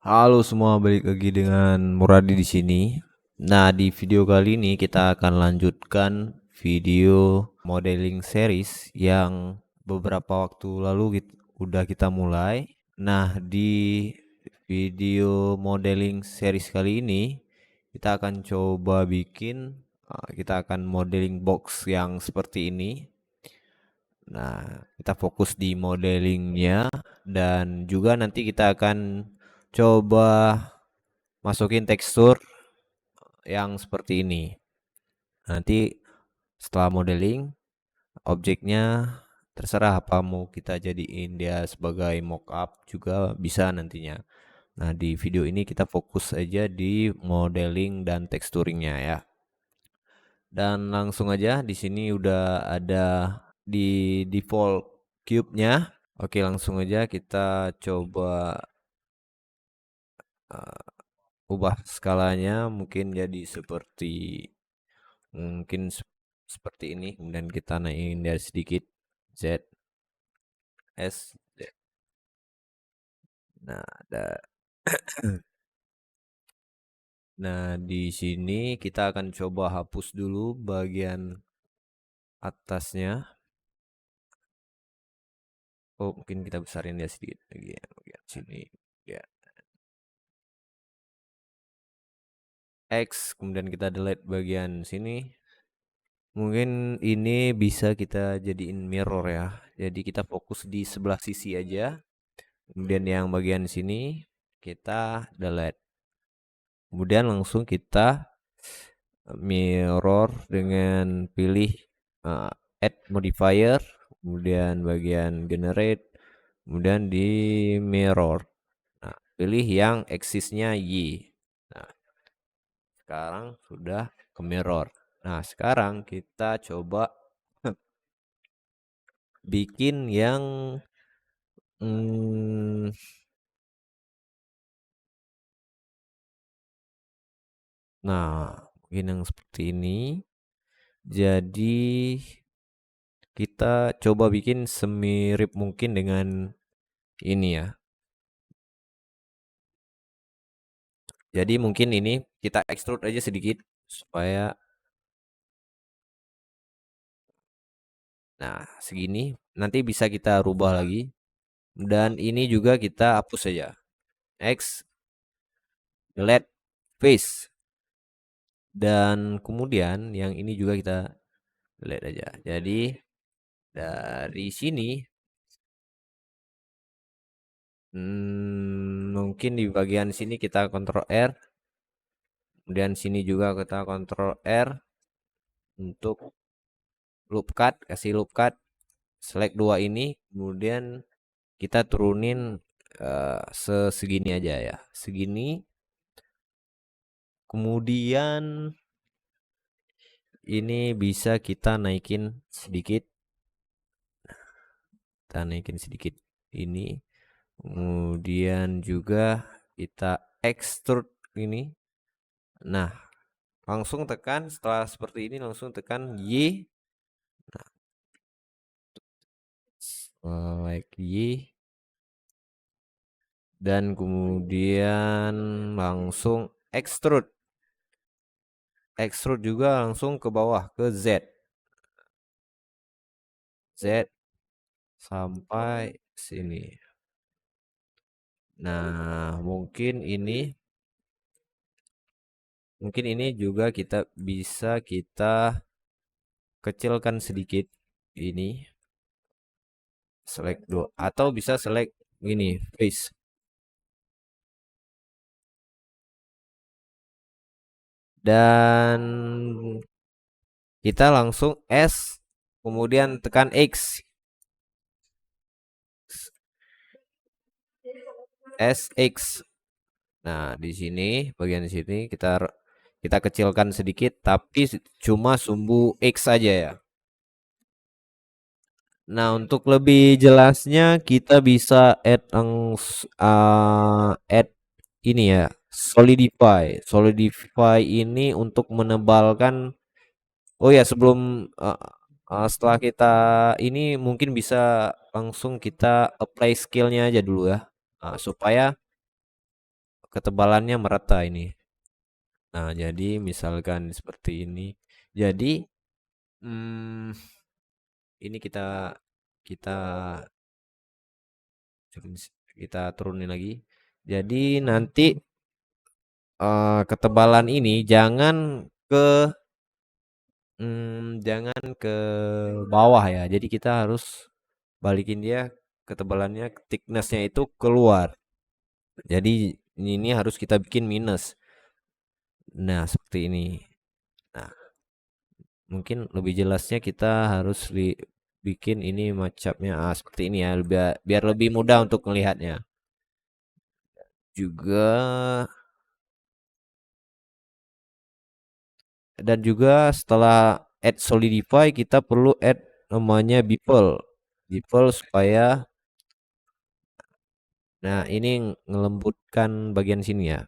Halo semua, balik lagi dengan Muradi di sini. Nah, di video kali ini kita akan lanjutkan video modeling series yang beberapa waktu lalu udah kita mulai. Nah, di video modeling series kali ini kita akan coba kita akan modeling box yang seperti ini. Nah, kita fokus di modelingnya dan juga nanti kita akan coba masukin tekstur yang seperti ini. Nanti setelah modeling, objeknya terserah apa mau kita jadiin dia sebagai mockup juga bisa nantinya. Nah, di video ini kita fokus aja di modeling dan teksturingnya ya. Dan langsung aja di sini udah ada di default cube-nya. Oke, langsung aja kita coba ubah skalanya mungkin jadi mungkin seperti ini, kemudian kita naikin dari sedikit Z S Z. Nah, nah di sini kita akan coba hapus dulu bagian atasnya. Oh, mungkin kita besarin dia sedikit lagi ya, bagian sini ya. X, kemudian kita delete bagian sini. Mungkin ini bisa kita jadiin mirror ya. Jadi kita fokus di sebelah sisi aja. Kemudian yang bagian sini kita delete. Kemudian langsung kita mirror dengan pilih add modifier, kemudian bagian generate, kemudian di mirror. Nah, pilih yang axisnya Y. Nah, sekarang sudah ke mirror. Nah, sekarang kita coba bikin yang nah, mungkin yang seperti ini. Jadi kita coba bikin semirip mungkin dengan ini ya. Jadi mungkin ini kita extrude aja sedikit supaya nah segini nanti bisa kita rubah lagi dan ini juga kita hapus saja. X delete face dan kemudian yang ini juga kita delete aja. Jadi dari sini mungkin di bagian sini kita Ctrl R, kemudian sini juga kita Ctrl R untuk loop cut, kasih loop cut, select dua ini, kemudian kita turunin segini aja ya, segini. Kemudian ini bisa kita naikin sedikit, ini. Kemudian juga kita extrude ini. Nah, langsung tekan setelah seperti ini langsung tekan Y. Nah, like Y. Dan kemudian langsung extrude. Extrude juga langsung ke bawah ke Z. Z sampai sini. Nah, mungkin ini juga kita bisa kita kecilkan sedikit ini. Select dua atau bisa select ini face. Dan kita langsung S kemudian tekan X. SX. Nah, di sini bagian sini kita kecilkan sedikit tapi cuma sumbu X saja ya. Nah, untuk lebih jelasnya kita bisa add ini ya, solidify. Solidify ini untuk menebalkan. Oh ya, setelah kita ini mungkin bisa langsung kita apply skillnya aja dulu ya. Supaya ketebalannya merata ini. Nah, jadi misalkan seperti ini. Jadi hmm, ini kita kita turunin lagi. Jadi nanti ketebalan ini jangan ke bawah ya. Jadi kita harus balikin dia ketebalannya, thicknessnya itu keluar. Jadi ini harus kita bikin minus. Nah, seperti ini. Nah, mungkin lebih jelasnya kita harus bikin ini macamnya seperti ini ya, biar lebih mudah untuk melihatnya. Juga dan juga setelah add solidify kita perlu add namanya bevel. Bevel supaya nah ini ngelembutkan bagian sini ya.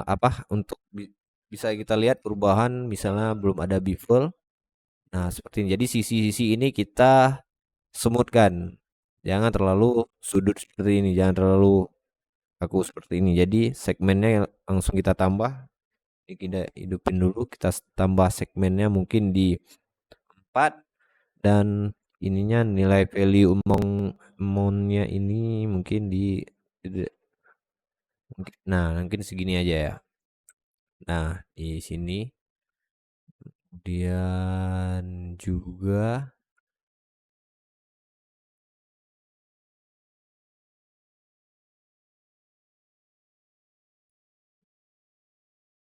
Apa untuk bisa kita lihat perubahan misalnya belum ada bevel. Nah, seperti ini. Jadi sisi-sisi ini kita semutkan. Jangan terlalu sudut seperti ini, jangan terlalu kaku seperti ini. Jadi segmennya langsung kita tambah. Ini kita hidupin dulu, kita tambah segmennya mungkin di 4 dan ininya nilai value amountnya ini mungkin nah mungkin segini aja ya. Nah, di sini kemudian juga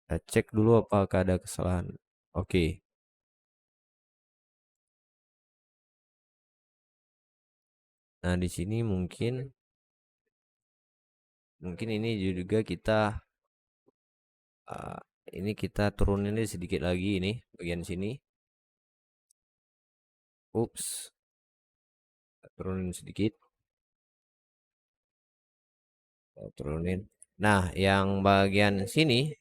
kita cek dulu apakah ada kesalahan. Oke. Nah, di sini mungkin ini juga uh, ini kita turunin ini sedikit lagi ini bagian sini. Ups, turunin sedikit. Turunin. Nah, yang bagian sini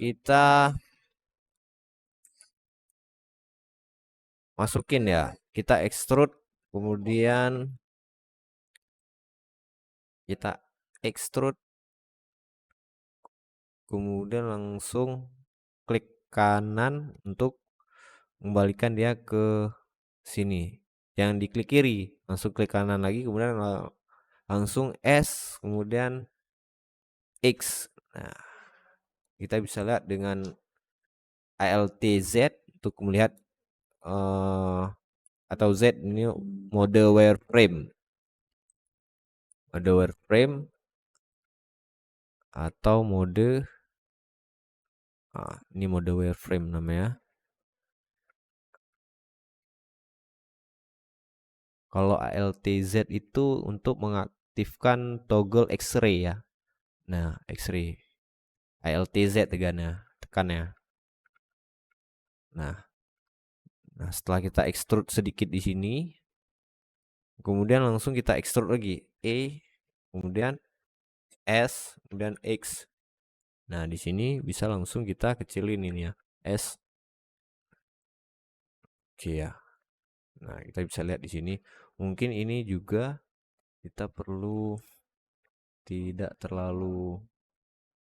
kita masukin ya. Kita extrude, kemudian kita extrude, kemudian langsung klik kanan untuk kembalikan dia ke sini. Jangan diklik kiri, langsung klik kanan lagi, kemudian langsung S, kemudian X. Nah, kita bisa lihat dengan Alt Z untuk melihat atau Z ini mode wireframe. Mode wireframe atau ini mode wireframe namanya. Kalau ALTZ itu untuk mengaktifkan toggle X-ray ya. Nah, X-ray. ALTZ tekannya. Nah, setelah kita extrude sedikit di sini, kemudian langsung kita extrude lagi. Kemudian S, kemudian X. Nah, di sini bisa langsung kita kecilin ini ya. S. Oke ya. Nah, kita bisa lihat di sini. Mungkin ini juga kita perlu tidak terlalu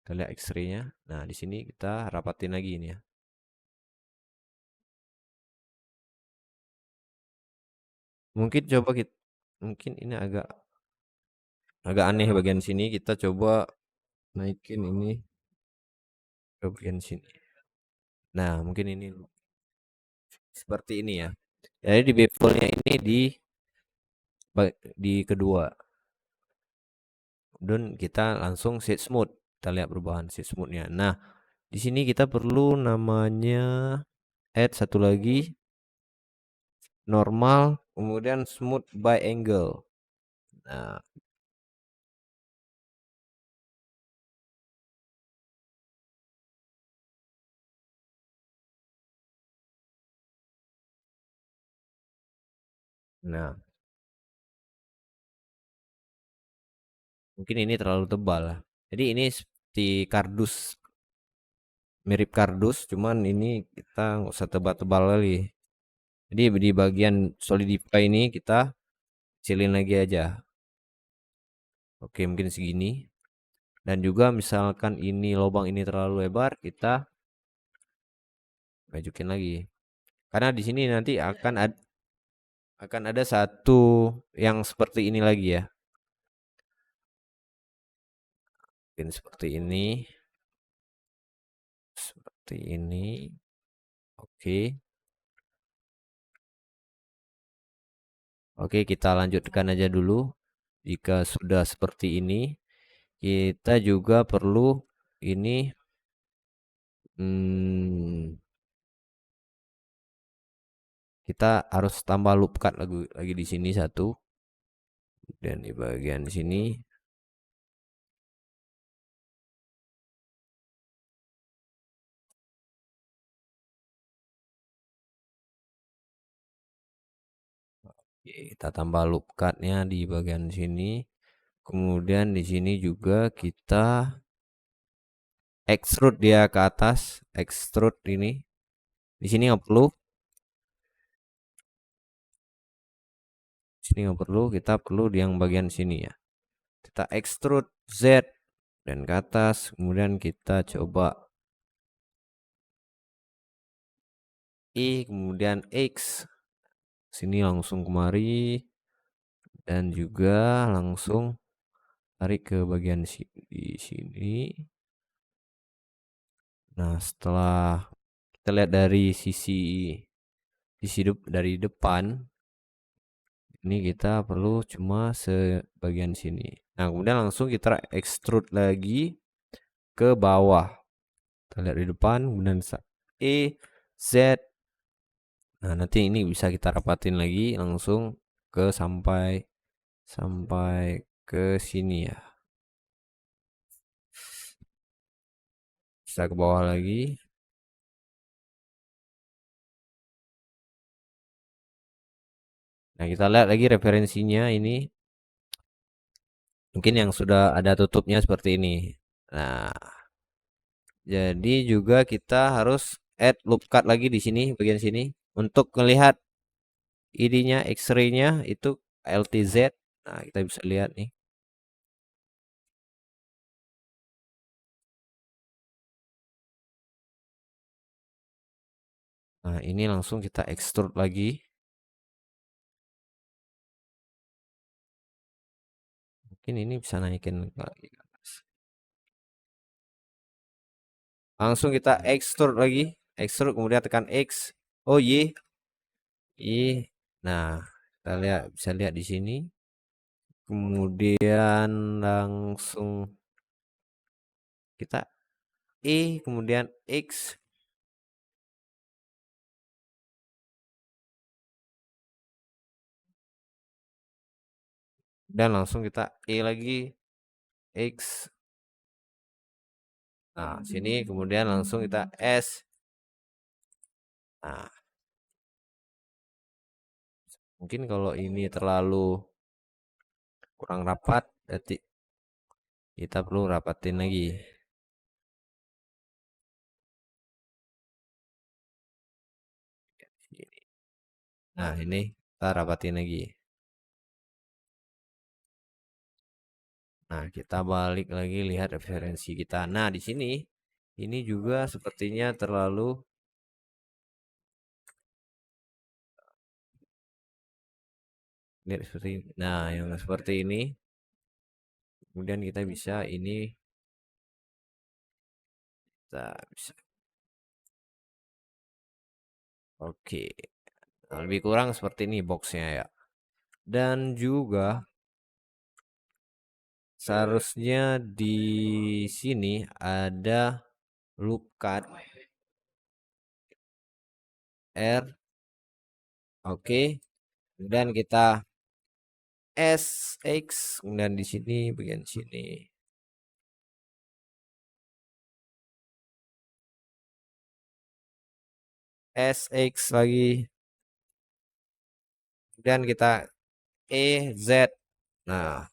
kita lihat X-ray-nya. Nah, di sini kita rapatin lagi ini ya. Mungkin coba mungkin ini agak aneh bagian sini. Kita coba naikin ini ke bagian sini. Nah, mungkin ini seperti ini ya. Jadi di bevelnya ini di kedua. Dan kita langsung set smooth. Kita lihat perubahan set smoothnya. Nah, di sini kita perlu namanya add satu lagi normal, kemudian smooth by angle. Nah, nah, mungkin ini terlalu tebal lah. Jadi ini seperti kardus, mirip kardus, cuman ini kita nggak usah tebal-tebal lagi. Jadi di bagian solidify ini kita kecilin lagi aja. Oke, mungkin segini. Dan juga misalkan ini lubang ini terlalu lebar, kita majukin lagi. Karena di sini nanti akan ada satu yang seperti ini lagi ya. Mungkin seperti ini. Seperti ini. Oke. Oke, kita lanjutkan aja dulu. Jika sudah seperti ini, kita juga perlu ini hmm, kita harus tambah loop cut lagi di sini satu, dan di bagian sini. Oke, kita tambah loop cutnya di bagian sini. Kemudian di sini juga kita extrude dia ke atas, extrude ini. Di sini nggak perlu, sini nggak perlu, kita perlu di yang bagian sini ya. Kita extrude Z dan ke atas, kemudian kita coba kemudian X. Sini langsung kemari dan juga langsung tarik ke bagian di sini. Nah, setelah kita lihat dari dari depan, ini kita perlu cuma sebagian sini. Nah, kemudian langsung kita extrude lagi ke bawah. Kita lihat di depan, kemudian Z. Nah, nanti ini bisa kita rapatin lagi langsung ke sampai ke sini ya. Bisa ke bawah lagi. Nah, kita lihat lagi referensinya ini. Mungkin yang sudah ada tutupnya seperti ini. Nah, jadi juga kita harus add loop cut lagi di sini, bagian sini. Untuk melihat ID-nya, X-ray-nya itu LTZ. Nah, kita bisa lihat nih. Nah, ini langsung kita extrude lagi. Mungkin ini bisa naikin lagi. Langsung kita extrude lagi. Extrude kemudian tekan X. Oh, Y. Y. Nah, kita lihat, bisa lihat di sini. Kemudian langsung kita kemudian X. Dan langsung kita lagi X. Nah, sini kemudian langsung kita S. Nah, mungkin kalau ini terlalu kurang rapat, berarti kita perlu rapatin lagi. Nah, ini kita rapatin lagi. Nah, kita balik lagi lihat referensi kita. Nah, di sini ini juga sepertinya terlalu lihat seperti ini. Nah, yang seperti ini. Kemudian kita bisa ini kita bisa. Oke. Nah, lebih kurang seperti ini boxnya ya. Dan juga seharusnya di sini ada loop cut R. Oke. Dan kita SX, kemudian di sini bagian sini SX lagi, dan kita Z. Nah,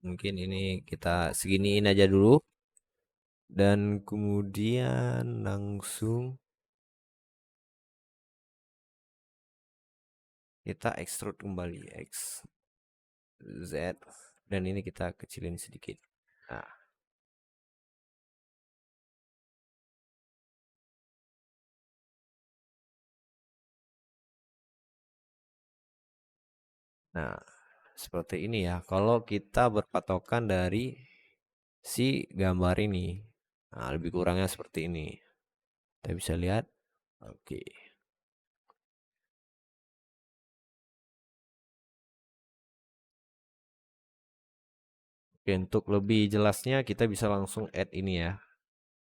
mungkin ini kita seginiin aja dulu, dan kemudian langsung kita extrude kembali X Z, dan ini kita kecilin sedikit. Nah, seperti ini ya kalau kita berpatokan dari si gambar ini. Nah, lebih kurangnya seperti ini, kita bisa lihat. Oke. Oke, untuk lebih jelasnya kita bisa langsung add ini ya,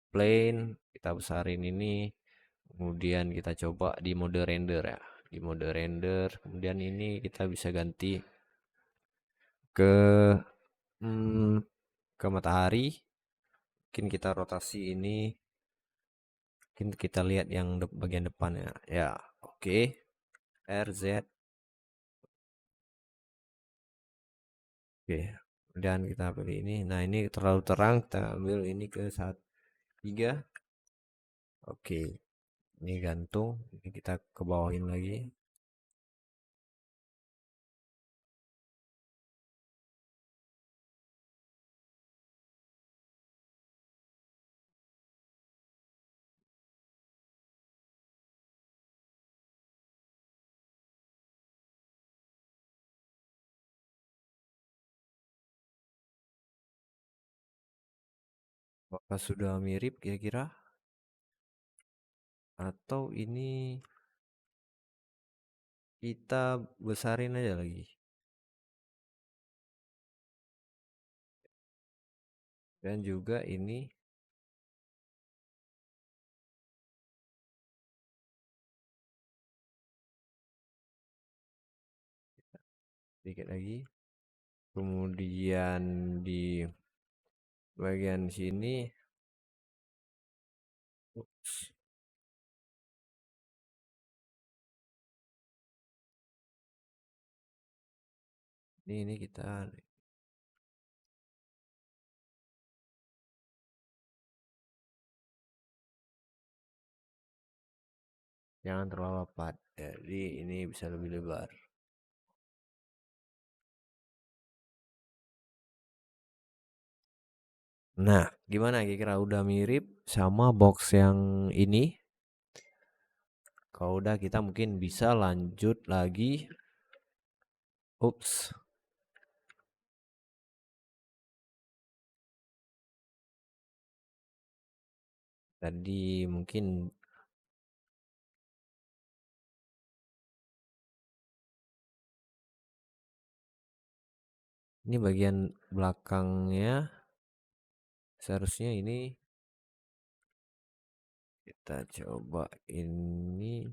plane, kita besarin ini, kemudian kita coba di mode render ya, di mode render, kemudian ini kita bisa ganti ke hmm, ke matahari. Mungkin kita rotasi ini, mungkin kita lihat yang bagian depannya ya. Oke, RZ. Oke, kemudian kita pilih ini. Nah, ini terlalu terang, kita ambil ini ke 3. Oke, ini gantung, ini kita ke bawahin lagi. Apakah sudah mirip kira-kira? Atau ini kita besarin aja lagi? Dan juga ini sedikit lagi. Kemudian di bagian sini, ups, ini kita jangan terlalu rapat. Jadi ini bisa lebih lebar. Nah, gimana kira-kira udah mirip sama box yang ini? Kalau udah, kita mungkin bisa lanjut lagi. Ups. Tadi mungkin ini bagian belakangnya, seharusnya ini kita coba ini.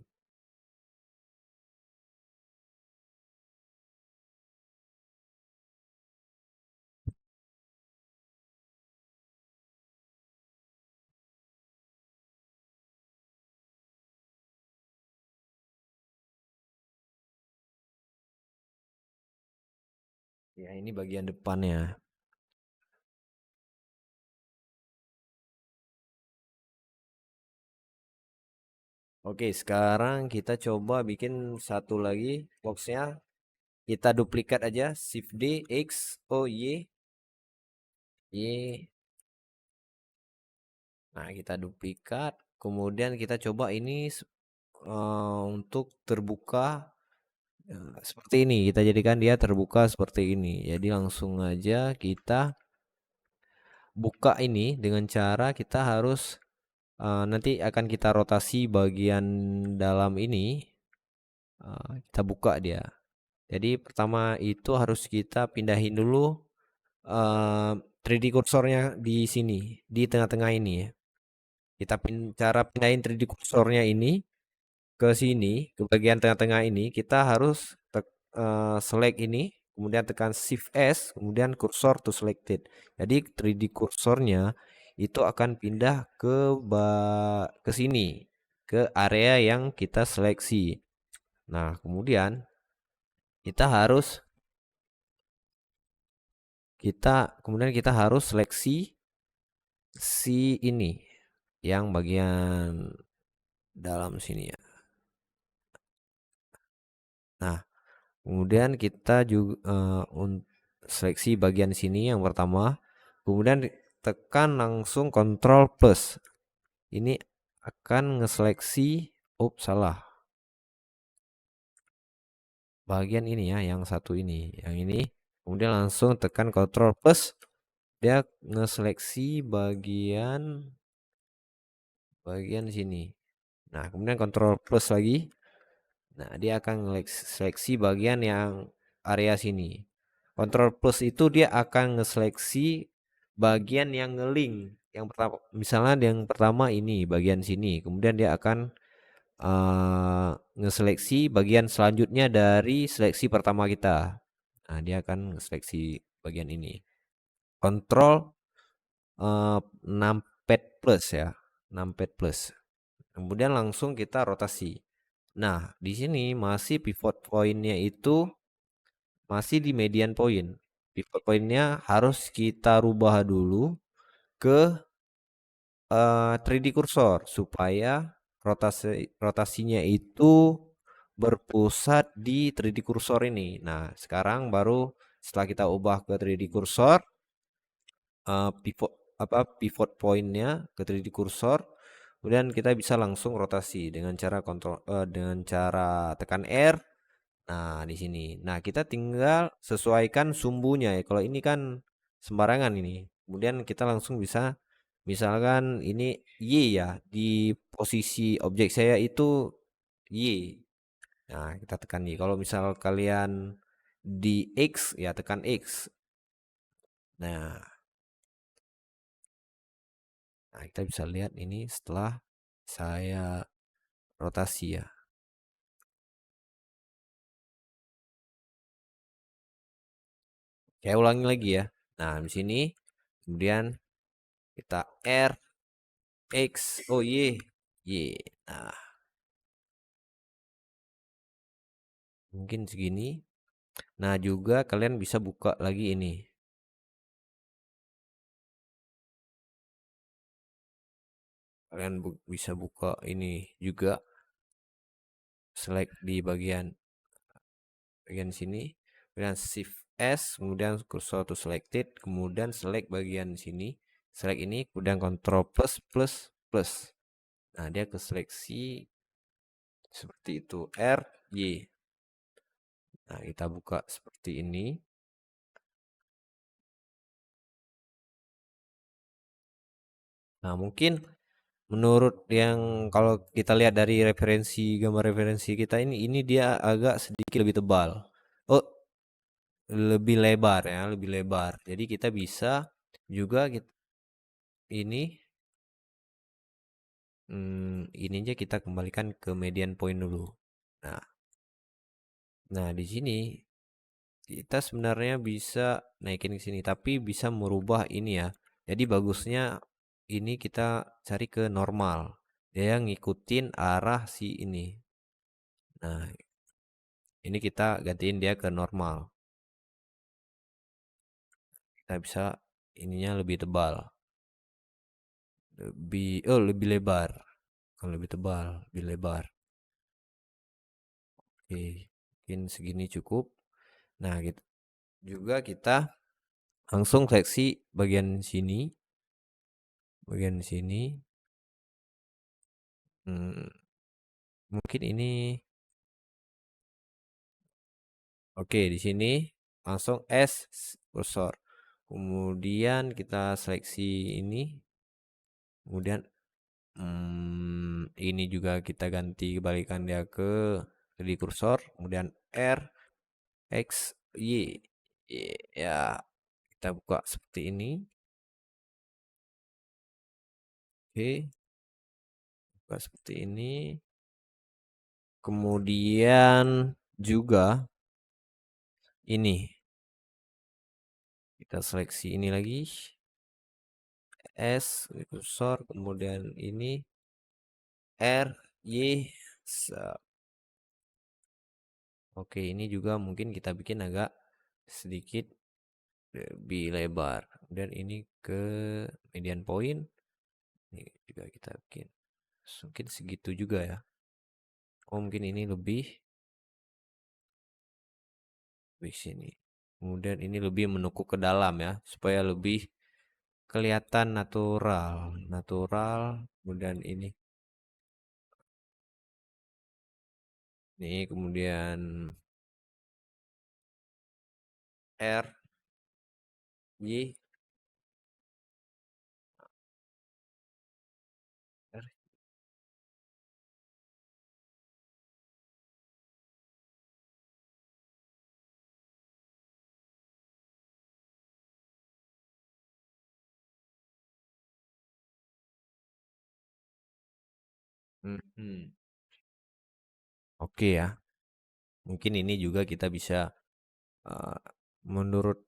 Ya, ini bagian depannya. Oke, sekarang kita coba bikin satu lagi boxnya. Kita duplikat aja, Shift D, X, O, Y, Y. Nah, kita duplikat. Kemudian kita coba ini untuk terbuka seperti ini. Kita jadikan dia terbuka seperti ini. Jadi langsung aja kita buka ini dengan cara kita harus nanti akan kita rotasi bagian dalam ini. Kita buka dia. Jadi pertama itu harus kita pindahin dulu 3D kursornya di sini, di tengah-tengah ini ya. Kita cara pindahin 3D kursornya ini ke sini, ke bagian tengah-tengah ini, kita harus select ini, kemudian tekan Shift S, kemudian kursor to selected. Jadi 3D kursornya itu akan pindah ke sini, ke area yang kita seleksi. Nah, kemudian kita harus seleksi si ini yang bagian dalam sini ya. Nah, Kemudian kita juga seleksi bagian sini yang pertama. Kemudian tekan langsung Ctrl plus. Ini akan ngeseleksi, salah. Bagian ini ya, yang satu ini, yang ini. Kemudian langsung tekan Ctrl plus. Dia ngeseleksi bagian sini. Nah, kemudian Ctrl plus lagi. Nah, dia akan seleksi bagian yang area sini. Ctrl plus itu dia akan ngeseleksi bagian yang ngelink. Yang pertama, misalnya yang pertama ini bagian sini. Kemudian dia akan ngeseleksi bagian selanjutnya dari seleksi pertama kita. Nah, dia akan seleksi bagian ini. Kontrol numpad plus ya, numpad plus. Kemudian langsung kita rotasi. Nah, di sini masih pivot pointnya itu masih di median point. Pivot pointnya harus kita rubah dulu ke 3D cursor supaya rotasinya itu berpusat di 3D cursor ini. Nah, sekarang baru setelah kita ubah ke 3D cursor, pivot pointnya ke 3D cursor, kemudian kita bisa langsung rotasi dengan cara dengan cara tekan R. Nah, di sini. Nah, kita tinggal sesuaikan sumbunya ya. Kalau ini kan sembarangan ini. Kemudian kita langsung bisa, misalkan ini Y ya, di posisi objek saya itu Y. Nah, kita tekan Y. Kalau misal kalian di X ya tekan X. Nah, kita bisa lihat ini setelah saya rotasi ya. Saya ulangi lagi ya. Nah, di sini kemudian kita R X, oh Y, Y. Nah, mungkin segini. Nah, juga kalian bisa buka lagi ini. Kalian bisa buka ini juga. Select di bagian sini. Kemudian Shift S, kemudian cursor to selected, kemudian select bagian sini. Select ini, kemudian Ctrl plus plus plus. Nah, dia ke seleksi seperti itu. R, Y. Nah, kita buka seperti ini. Nah, mungkin menurut yang kalau kita lihat dari gambar referensi kita ini dia agak sedikit lebih tebal. Oh, lebih lebar ya, lebih lebar. Jadi kita bisa juga ini ini aja kita kembalikan ke median point dulu. Nah, nah di sini kita sebenarnya bisa naikin ke sini, tapi bisa merubah ini ya. Jadi bagusnya ini kita cari ke normal. Dia ngikutin arah si ini. Nah, ini kita gantiin dia ke normal. Kita bisa ininya lebih tebal. Lebih lebar. Kalau lebih tebal, lebih lebar. Oke, mungkin segini cukup. Nah, kita langsung seleksi bagian sini. Bagian sini. Mungkin ini. Oke, di sini langsung S cursor. Kemudian kita seleksi ini. Kemudian ini juga kita ganti kebalikan dia ke di kursor. Kemudian R X Y. Ya, kita buka seperti ini. Oke, buka seperti ini. Kemudian juga ini kita seleksi ini lagi. S kursor, kemudian ini R Y. Oke, ini juga mungkin kita bikin agak sedikit lebih lebar. Dan ini ke median point. Ini juga kita bikin. Mungkin segitu juga ya. Oh, mungkin ini lebih. di sini. Kemudian ini lebih menukuk ke dalam ya, supaya lebih kelihatan natural, natural. Kemudian ini kemudian R, Y, R. Mhm. Oke ya, mungkin ini juga kita bisa eh, menurut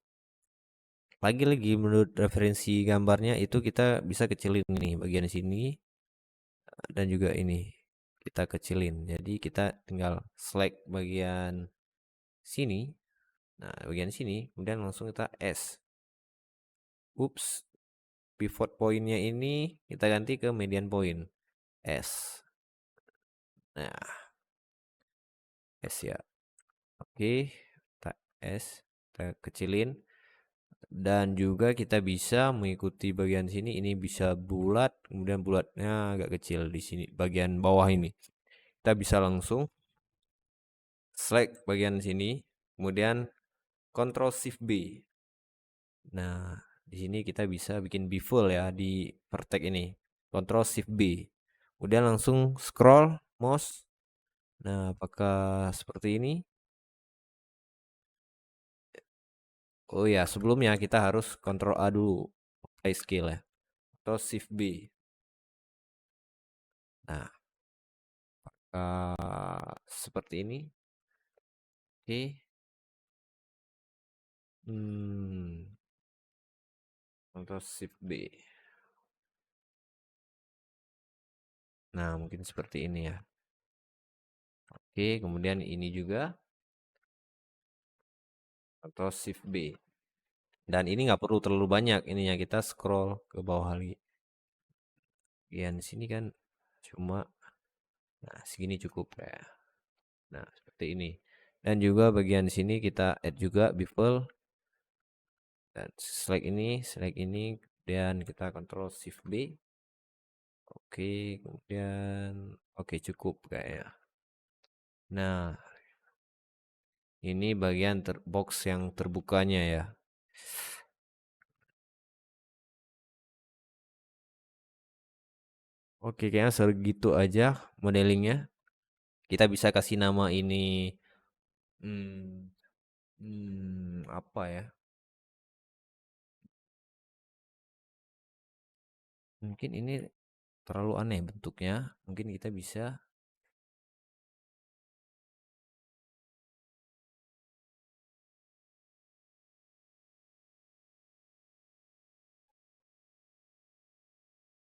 lagi-lagi menurut referensi gambarnya itu kita bisa kecilin nih bagian sini dan juga ini kita kecilin. Jadi kita tinggal select bagian sini. Nah, bagian sini kemudian langsung kita S. Ups, pivot pointnya ini kita ganti ke median point S. Nah, S ya. Oke, kita S, kita kecilin. Dan juga kita bisa mengikuti bagian sini, ini bisa bulat, kemudian bulatnya agak kecil di sini, bagian bawah ini. Kita bisa langsung select bagian sini, kemudian Ctrl Shift B. Nah, di sini kita bisa bikin bevel ya di vertex ini. Ctrl Shift B. Kemudian langsung scroll mouse. Nah, apakah seperti ini? Oh ya, sebelumnya kita harus Ctrl A dulu. Apply scale ya. Atau Shift B. Nah, seperti ini. Oke. Hmm, Ctrl Shift B. Nah, mungkin seperti ini ya. Oke, kemudian ini juga Ctrl Shift B. Dan ini nggak perlu terlalu banyak ininya, kita scroll ke bawah lagi. Bagian sini kan cuma, nah segini cukup ya. Nah, seperti ini. Dan juga bagian sini kita add juga bevel dan select ini, kemudian kita Ctrl Shift B. Oke, kemudian oke cukup kayaknya. Nah, ini bagian box yang terbukanya ya. Oke, kayaknya segitu aja modelingnya. Kita bisa kasih nama ini hmm, apa ya? Mungkin ini terlalu aneh bentuknya. Mungkin kita bisa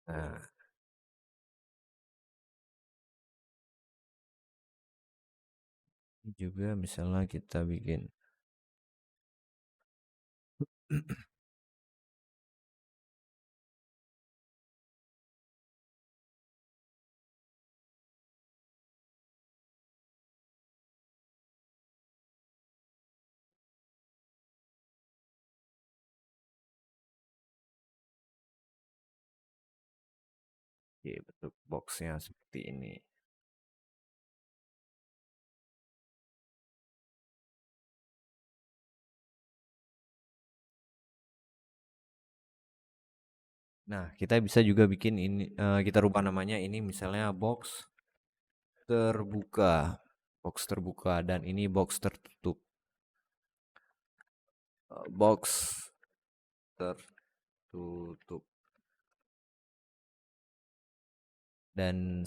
nah, ini juga misalnya kita bikin bentuk boxnya seperti ini. Nah, kita bisa juga bikin ini, kita rubah namanya ini misalnya terbuka, box terbuka, dan ini box tertutup, box tertutup. Dan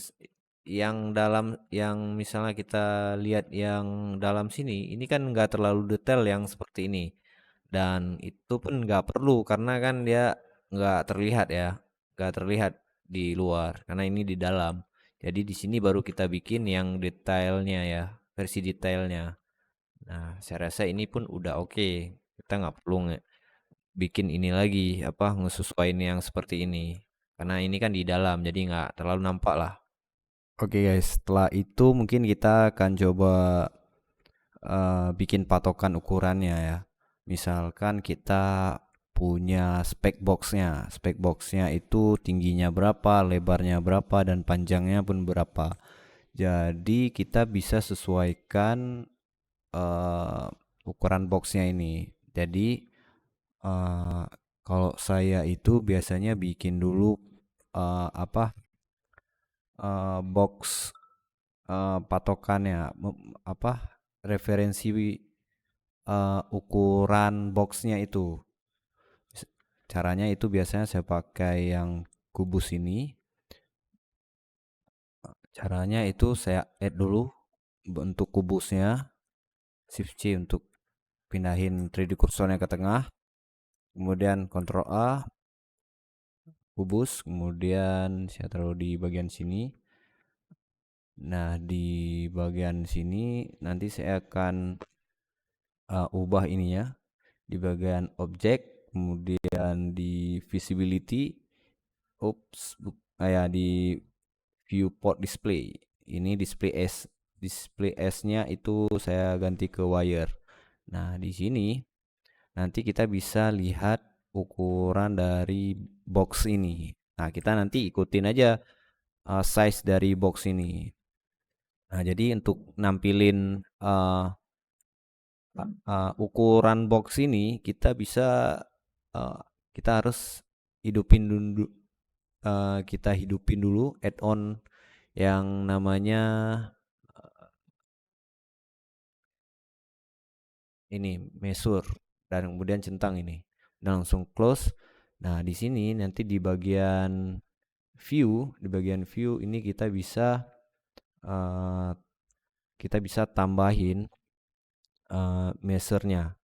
yang dalam, yang misalnya kita lihat yang dalam sini, ini kan nggak terlalu detail yang seperti ini. Dan itu pun nggak perlu karena kan dia nggak terlihat ya, nggak terlihat di luar karena ini di dalam. Jadi di sini baru kita bikin yang detailnya ya, versi detailnya. Nah, saya rasa ini pun udah oke. Kita nggak perlu bikin ini lagi apa ngesesuaiin yang seperti ini. Karena ini kan di dalam, jadi nggak terlalu nampak lah. Oke guys, setelah itu mungkin kita akan coba bikin patokan ukurannya ya. Misalkan kita punya spek boxnya itu tingginya berapa, lebarnya berapa, dan panjangnya pun berapa. Jadi kita bisa sesuaikan ukuran boxnya ini. Jadi eh, kalau saya itu biasanya bikin dulu box patokannya, referensi ukuran boxnya itu. Caranya itu biasanya saya pakai yang kubus ini. Caranya itu saya add dulu bentuk kubusnya, Shift C untuk pindahin 3D kursornya ke tengah, kemudian Ctrl A, kubus, kemudian saya taruh di bagian sini. Nah, di bagian sini nanti saya akan ubah ininya di bagian objek, kemudian di visibility, ya di viewport display. Ini display S-nya itu saya ganti ke wire. Nah, di sini nanti kita bisa lihat ukuran dari box ini. Nah, kita nanti ikutin aja size dari box ini. Nah, jadi untuk nampilin ukuran box ini kita bisa uh, kita harus hidupin dulu kita hidupin dulu add-on yang namanya ini measure dan kemudian centang ini dan langsung close. Nah, di sini nanti di bagian view ini uh, kita bisa tambahin measure-nya.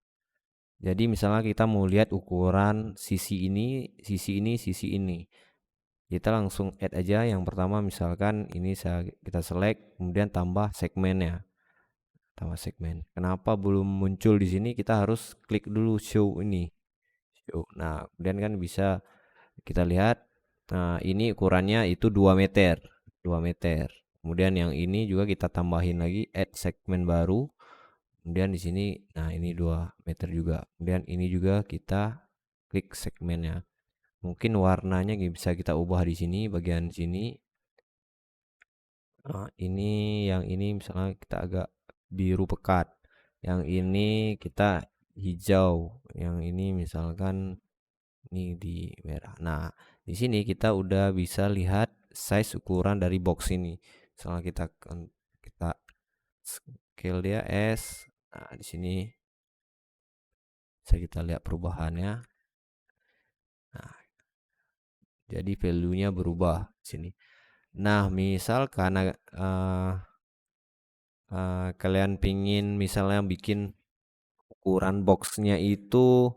Jadi misalnya kita mau lihat ukuran sisi ini, sisi ini, sisi ini. Kita langsung add aja yang pertama, misalkan ini kita select kemudian tambah segmennya. Tambah segmen. Kenapa belum muncul di sini? Kita harus klik dulu show ini. Show. Nah, kemudian kan bisa kita lihat, nah ini ukurannya itu 2 meter. 2 meter. Kemudian yang ini juga kita tambahin lagi add segmen baru. Kemudian di sini, nah ini 2 meter juga. Kemudian ini juga kita klik segmennya. Mungkin warnanya bisa kita ubah di sini, bagian sini. Ini yang ini misalnya kita agak biru pekat. Yang ini kita hijau. Yang ini misalkan ini di merah. Nah, di sini kita udah bisa lihat size ukuran dari box ini. Misalnya kita scale dia S. Nah, di sini bisa kita lihat perubahannya. Nah, jadi value-nya berubah di sini. Nah, misalkan kalian pingin misalnya bikin ukuran boxnya itu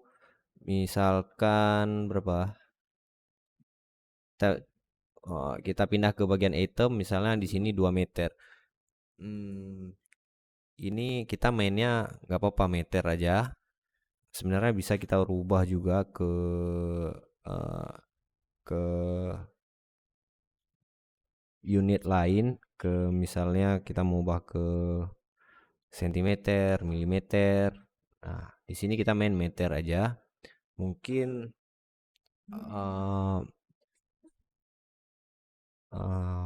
misalkan berapa? Kita, kita pindah ke bagian item, misalnya di sini 2 meter. Ini kita mainnya nggak apa-apa meter aja. Sebenarnya bisa kita rubah juga uh, ke unit lain, ke misalnya kita mau ubah ke sentimeter, milimeter. Nah, di sini kita main meter aja. Mungkin uh,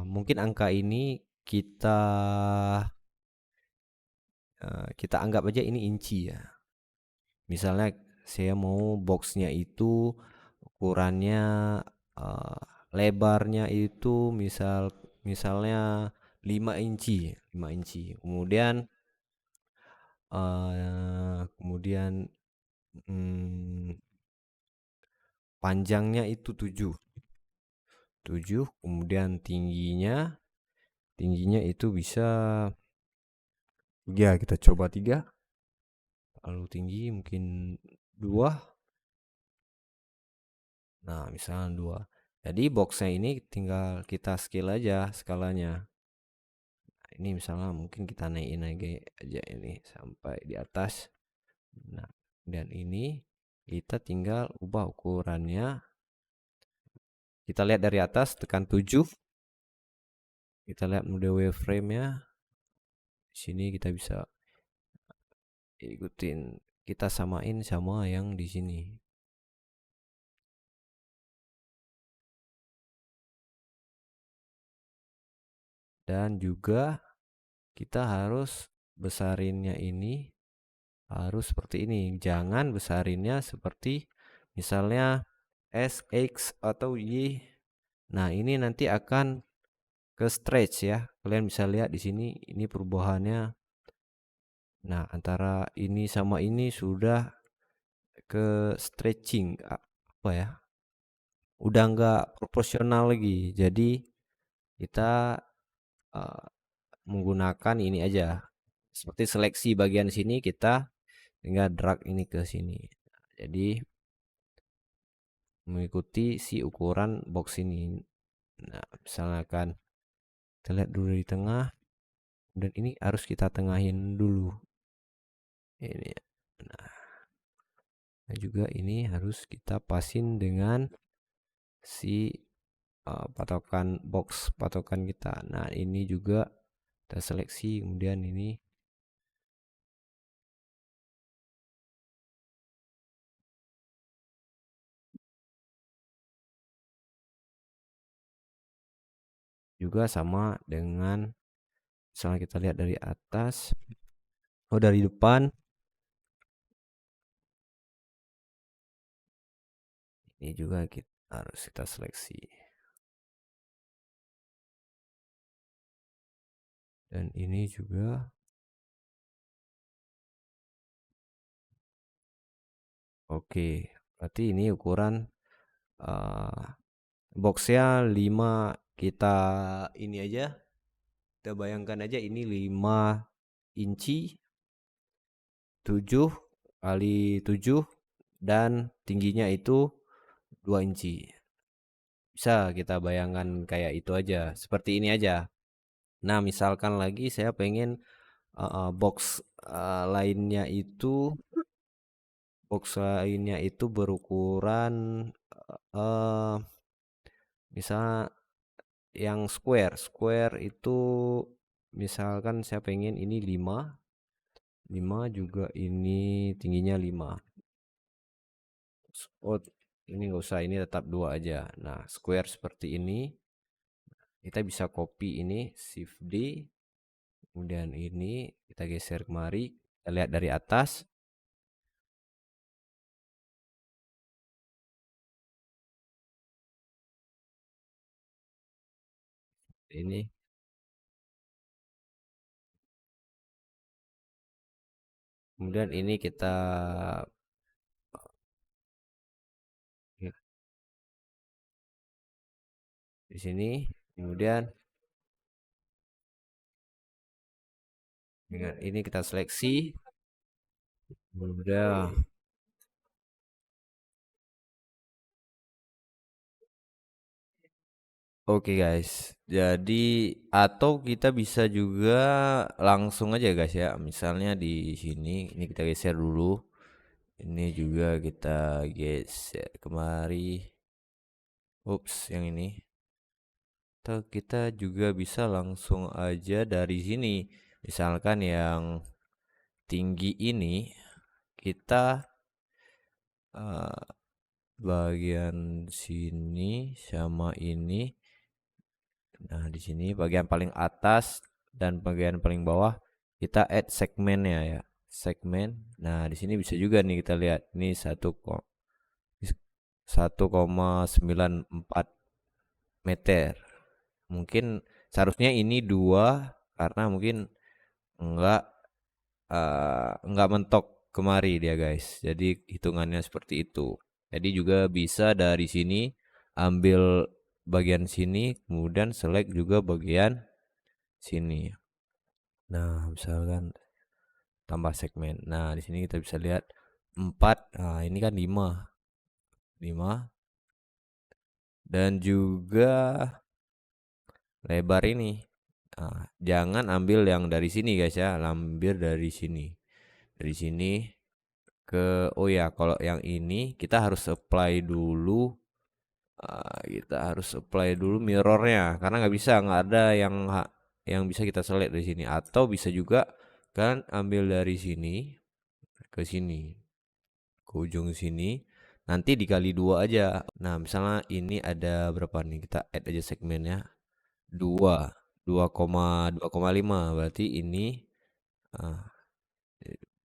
mungkin angka ini kita anggap aja ini inci ya. Misalnya saya mau boxnya itu ukurannya uh, lebarnya itu misalnya 5 inci, 5 inci. Kemudian hmm, panjangnya itu 7. 7, kemudian tingginya itu bisa, ya kita coba 3. Lalu tinggi mungkin 2. Nah, misalnya 2. Jadi boxnya ini tinggal kita scale aja skalanya. Nah, ini misalnya mungkin kita naikin aja ini sampai di atas. Nah, dan ini kita tinggal ubah ukurannya. Kita lihat dari atas, tekan 7. Kita lihat mode wireframe-nya. Di sini kita bisa ikutin, kita samain sama yang di sini. Dan juga kita harus besarinnya ini harus seperti ini. Jangan besarinnya seperti misalnya S, X atau Y. Nah, ini nanti akan ke stretch ya. Kalian bisa lihat di sini ini perubahannya. Nah, antara ini sama ini sudah ke stretching apa ya? Udah nggak proporsional lagi. Jadi kita uh, menggunakan ini aja. Seperti seleksi bagian sini kita tinggal drag ini ke sini. Jadi mengikuti si ukuran box ini. Nah, misalkan kita lihat dulu di tengah dan ini harus kita tengahin dulu. Ini. Nah, dan juga ini harus kita pasin dengan si patokan box patokan kita. Nah, ini juga kita seleksi kemudian ini juga sama dengan misalnya kita lihat dari atas, oh dari depan, ini juga kita harus kita seleksi. Dan ini juga oke. Berarti ini ukuran boxnya 5, kita ini aja. Kita bayangkan aja ini 5 inci 7 kali 7 dan tingginya itu 2 inci. Bisa kita bayangkan kayak itu aja, seperti ini aja. Nah, misalkan lagi saya pengen box lainnya itu berukuran uh, misal yang square itu misalkan saya pengen ini 5 juga ini tingginya 5. Oh, ini nggak usah, ini tetap 2 aja. Nah, square seperti ini kita bisa copy ini shift D, kemudian ini kita geser kemari, kita lihat dari atas ini. Kemudian ini kita ya, di sini, kemudian dengan ini kita seleksi, udah. Oke guys, jadi atau kita bisa juga langsung aja guys ya. Misalnya di sini, ini kita geser dulu. Ini juga kita geser kemari. Ups, yang ini. Atau kita juga bisa langsung aja dari sini. Misalkan yang tinggi ini kita bagian sini sama ini. Nah, di sini bagian paling atas dan bagian paling bawah kita add segmennya ya. Segmen. Nah, di sini bisa juga nih kita lihat. Ini 1,94 meter. Mungkin seharusnya ini 2 karena mungkin enggak enggak mentok kemari dia guys. Jadi hitungannya seperti itu. Jadi juga bisa dari sini ambil bagian sini, kemudian select juga bagian sini. Nah, misalkan tambah segmen. Nah, di sini kita bisa lihat 4. Nah, ini kan 5. 5 dan juga lebar ini. Nah, jangan ambil yang dari sini guys ya, ambil dari sini. Dari sini ke oh ya, kalau yang ini kita harus apply dulu mirrornya karena nggak ada yang bisa kita select dari sini atau bisa juga kan ambil dari sini ke sini, ke ujung sini. Nanti dikali dua aja. Nah, misalnya ini ada berapa nih? Kita add aja segmennya. Dua, 2,5. Ah,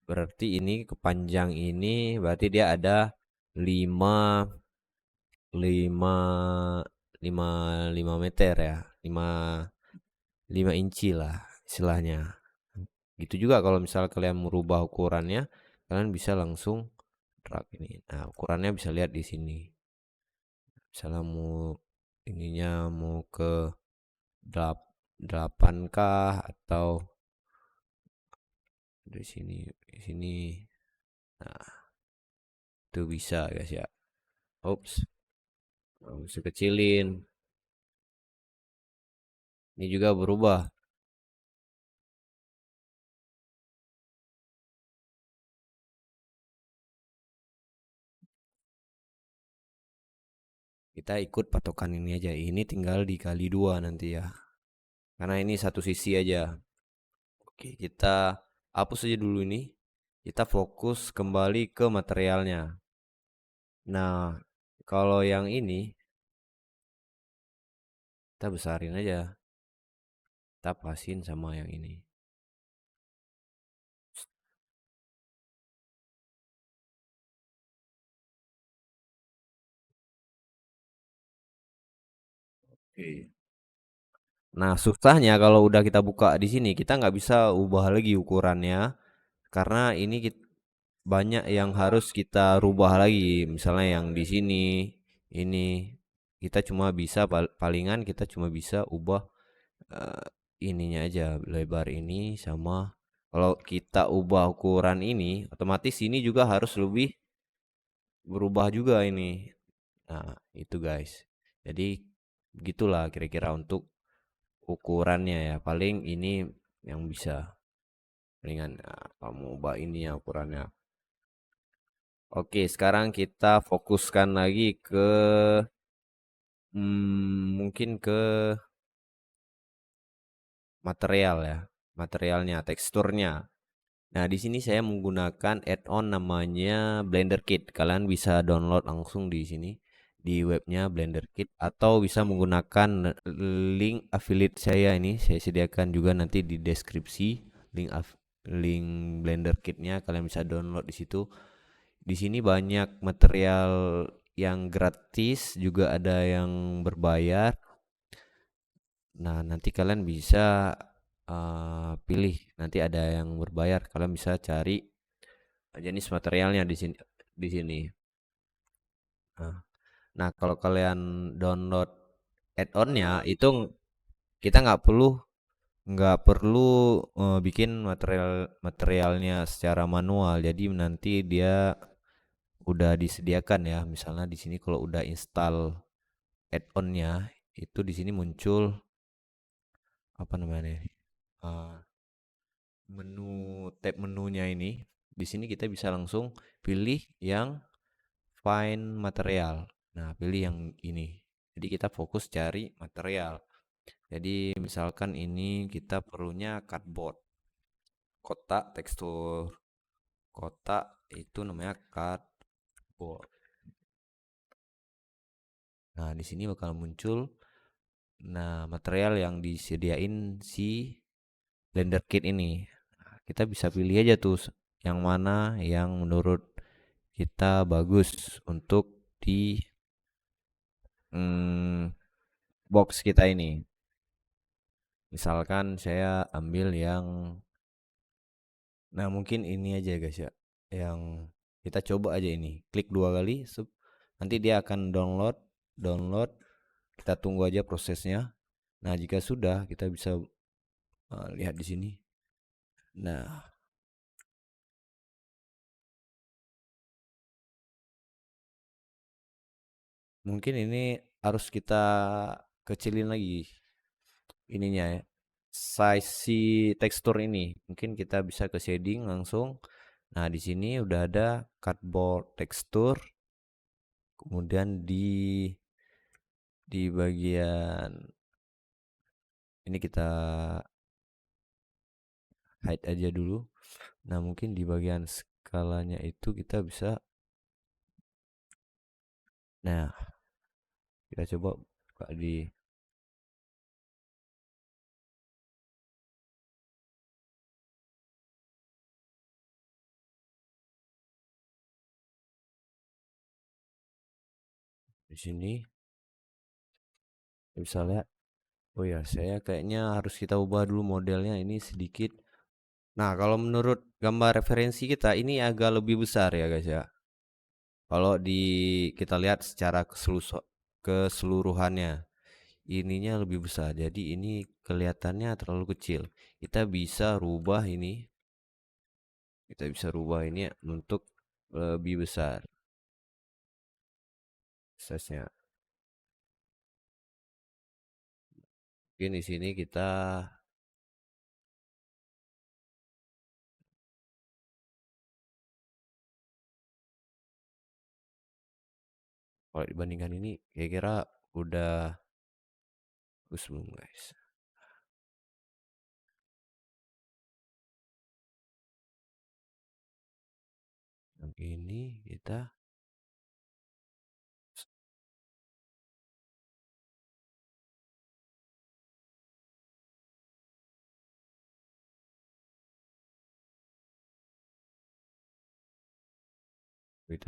berarti ini kepanjang ini berarti dia ada 5 5 5 5 meter ya. 5 inci lah istilahnya. Gitu juga kalau misal kalian merubah ukurannya, kalian bisa langsung drag ini. Nah, ukurannya bisa lihat di sini. Misalnya mau ke 8 kah atau di sini. Nah, itu bisa guys ya. Ups, bisa kecilin. Ini juga berubah. Kita ikut patokan ini aja. Ini tinggal dikali dua nanti ya. Karena ini satu sisi aja. Oke, kita hapus aja dulu ini. Kita fokus kembali ke materialnya. Nah, kalau yang ini kita besarin aja. Kita pasin sama yang ini. Oke. Nah, susahnya kalau udah kita buka di sini, kita nggak bisa ubah lagi ukurannya karena banyak yang harus kita rubah lagi. Misalnya yang di sini, ini kita cuma bisa palingan kita cuma bisa ubah eh, ininya aja, lebar ini sama kalau kita ubah ukuran ini, otomatis ini juga harus lebih berubah juga ini. Nah, itu guys. Jadi begitulah kira-kira untuk ukurannya ya. Paling ini yang bisa ringan. Nah, kamu ubah ini ya ukurannya. Oke, sekarang kita fokuskan lagi ke mungkin ke material ya. Materialnya, teksturnya. Nah, di sini saya menggunakan add-on namanya Blender Kit. Kalian bisa download langsung di sini di webnya Blender Kit atau bisa menggunakan link affiliate saya ini. Saya sediakan juga nanti di deskripsi link Blender Kitnya. Kalian bisa download di situ. Di sini banyak material yang gratis, juga ada yang berbayar. Nah, nanti kalian bisa pilih. Nanti ada yang berbayar. Kalian bisa cari jenis materialnya di sini. Nah, nah, kalau kalian download add-onnya itu kita nggak perlu bikin materialnya secara manual. Jadi nanti dia udah disediakan ya. Misalnya di sini kalau udah install add-onnya itu di sini muncul apa namanya? eh, tab menunya ini. Di sini kita bisa langsung pilih yang find material. Nah, pilih yang ini. Jadi kita fokus cari material. Jadi misalkan ini kita perlunya cardboard, kotak tekstur kotak itu namanya cardboard. Nah, di sini bakal muncul material yang disediain si Blender Kit ini. Nah, kita bisa pilih aja tuh yang mana yang menurut kita bagus untuk di hmm, box kita ini. Misalkan saya ambil yang, nah mungkin ini aja guys ya, yang kita coba aja ini. Klik dua kali, nanti dia akan download. Kita tunggu aja prosesnya. Nah jika sudah, kita bisa lihat di sini. Nah mungkin ini harus kita kecilin lagi ininya ya. Size si tekstur ini. Mungkin kita bisa ke shading langsung. Nah, di sini udah ada cardboard tekstur. Kemudian di bagian ini kita hide aja dulu. Nah, mungkin di bagian skalanya itu kita bisa, nah kita coba buka di sini, bisa lihat. Oh ya, saya kayaknya harus kita ubah dulu modelnya ini sedikit. Nah, kalau menurut gambar referensi kita ini agak lebih besar ya guys ya. Kalau di kita lihat secara keseluruhannya, ininya lebih besar. Jadi ini kelihatannya terlalu kecil. Kita bisa rubah ini, kita bisa rubah ini untuk lebih besar size-nya. Mungkin di sini kita, kalau dibandingkan ini, kira-kira udah bagus belum guys? Yang ini kita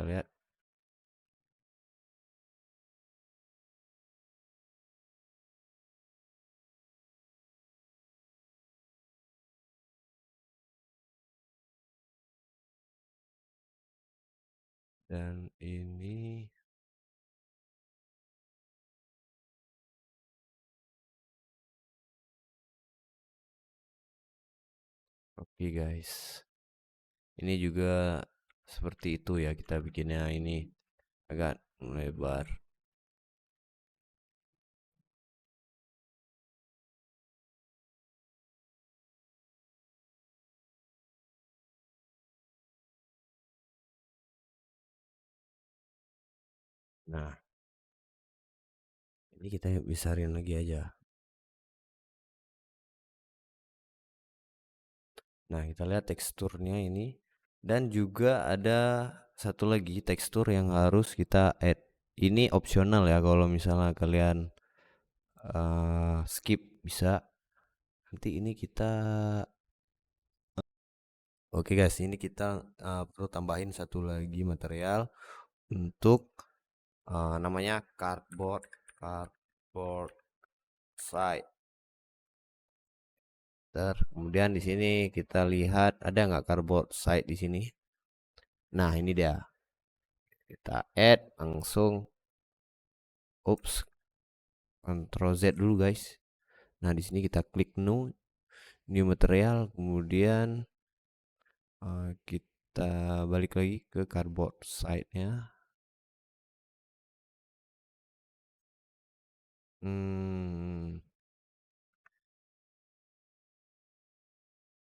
lihat. Dan ini, oke guys. Ini juga seperti itu ya kita bikinnya, ini agak melebar. Nah, ini kita besarin lagi aja. Nah, kita lihat teksturnya ini, dan juga ada satu lagi tekstur yang harus kita add. Ini opsional ya, kalau misalnya kalian skip bisa. Nanti ini kita, oke guys, ini kita perlu tambahin satu lagi material untuk namanya cardboard side. Kemudian di sini kita lihat ada nggak cardboard side di sini. Nah, ini dia. Kita add langsung. Ups, Ctrl Z dulu guys. Nah, di sini kita klik new material, kemudian kita balik lagi ke cardboard side-nya.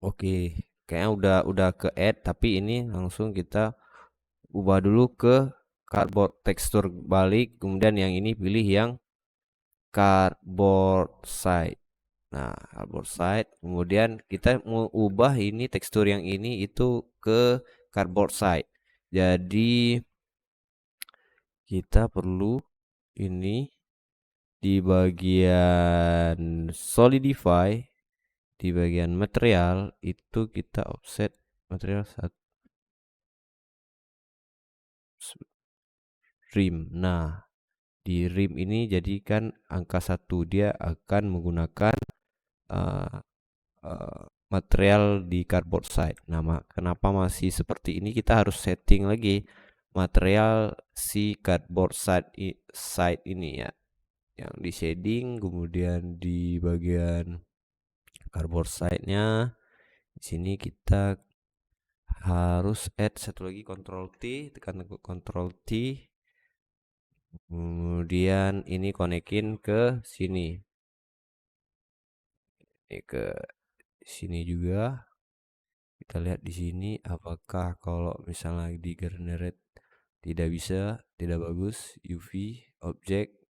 Oke, kayaknya udah ke add, tapi ini langsung kita ubah dulu ke cardboard tekstur balik, kemudian yang ini pilih yang cardboard side. Nah, cardboard side, kemudian kita mau ubah ini tekstur yang ini itu ke cardboard side. Jadi kita perlu ini di bagian solidify, di bagian material itu kita offset material rim. Nah, di rim ini jadikan angka 1, dia akan menggunakan uh, material di cardboard side. Nah, kenapa masih seperti ini, kita harus setting lagi material si cardboard side ini ya, yang di shading, kemudian di bagian cardboard side-nya. Di sini kita harus add satu lagi, Ctrl T, tekan Ctrl T, kemudian ini konekin ke sini, ini ke sini juga. Kita lihat di sini apakah kalau misalnya di generate tidak bisa, tidak bagus. UV object